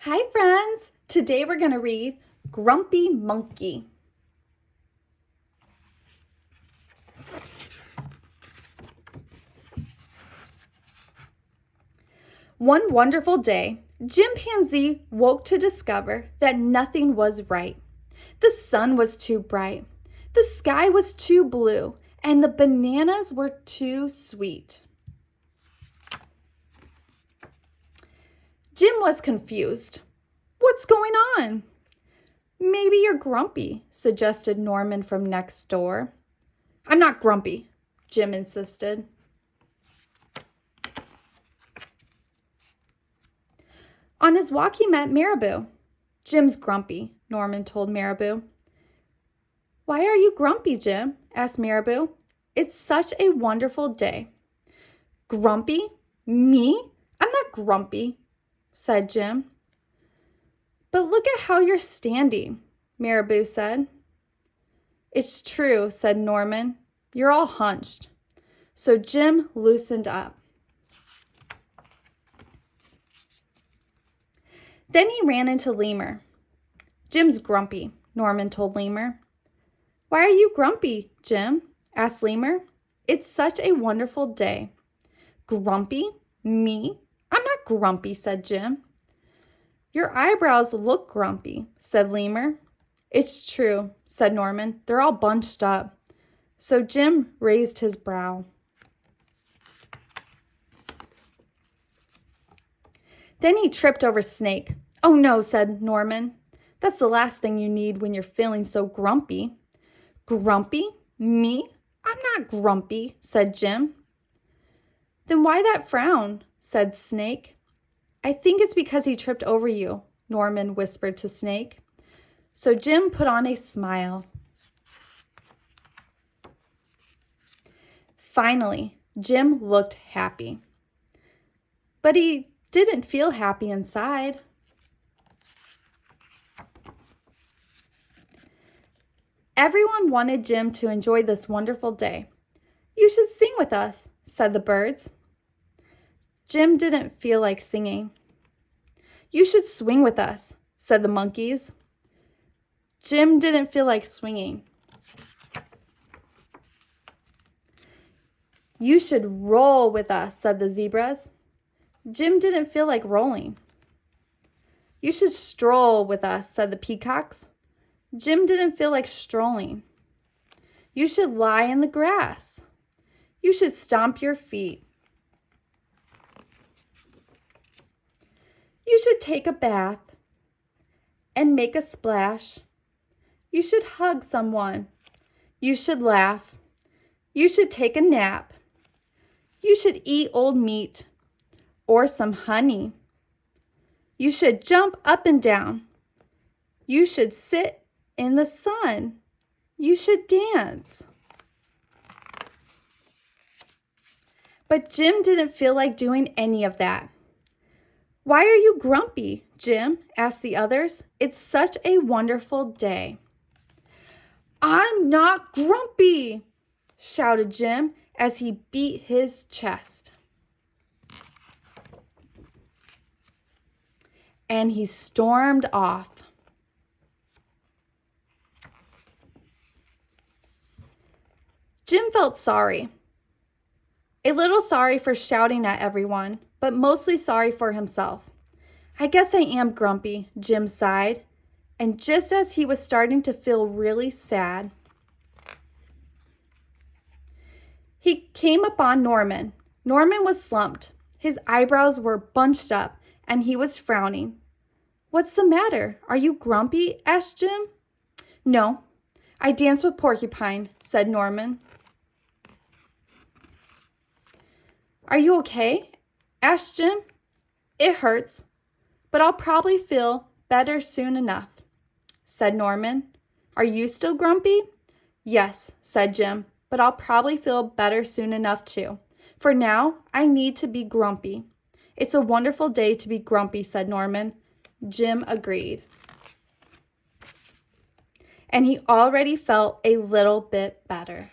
Hi friends! Today we're going to read Grumpy Monkey. One wonderful day, Chimpanzee woke to discover that nothing was right. The sun was too bright, the sky was too blue, and the bananas were too sweet. Jim was confused. What's going on? Maybe you're grumpy, suggested Norman from next door. I'm not grumpy, Jim insisted. On his walk, he met Marabou. Jim's grumpy, Norman told Marabou. Why are you grumpy, Jim? Asked Marabou. It's such a wonderful day. Grumpy? Me? I'm not grumpy, said Jim. But look at how you're standing, Marabou said. It's true, said Norman. You're all hunched. So Jim loosened up. Then he ran into Lemur. Jim's grumpy, Norman told Lemur. Why are you grumpy, Jim? Asked Lemur. It's such a wonderful day. Grumpy? Me? I'm not grumpy, said Jim. Your eyebrows look grumpy, said Lemur. It's true, said Norman. They're all bunched up. So Jim raised his brow. Then he tripped over Snake. Oh no, said Norman. That's the last thing you need when you're feeling so grumpy. Grumpy? Me? I'm not grumpy, said Jim. Then why that frown? Said Snake. I think it's because he tripped over you, Norman whispered to Snake. So Jim put on a smile. Finally, Jim looked happy. But he didn't feel happy inside. Everyone wanted Jim to enjoy this wonderful day. You should sing with us, said the birds. Jim didn't feel like singing. You should swing with us, said the monkeys. Jim didn't feel like swinging. You should roll with us, said the zebras. Jim didn't feel like rolling. You should stroll with us, said the peacocks. Jim didn't feel like strolling. You should lie in the grass. You should stomp your feet. You should take a bath and make a splash. You should hug someone. You should laugh. You should take a nap. You should eat old meat or some honey. You should jump up and down. You should sit in the sun. You should dance. But Jim didn't feel like doing any of that. Why are you grumpy, Jim? Asked the others. It's such a wonderful day. I'm not grumpy, shouted Jim as he beat his chest. And he stormed off. Jim felt sorry. A little sorry for shouting at everyone, but mostly sorry for himself. I guess I am grumpy, Jim sighed. And just as he was starting to feel really sad, he came upon Norman. Norman was slumped. His eyebrows were bunched up, and he was frowning. What's the matter? Are you grumpy? Asked Jim. No, I danced with Porcupine, said Norman. Are you okay? Asked Jim. It hurts, but I'll probably feel better soon enough, said Norman. Are you still grumpy? Yes, said Jim, but I'll probably feel better soon enough too. For now, I need to be grumpy. It's a wonderful day to be grumpy, said Norman. Jim agreed. And he already felt a little bit better.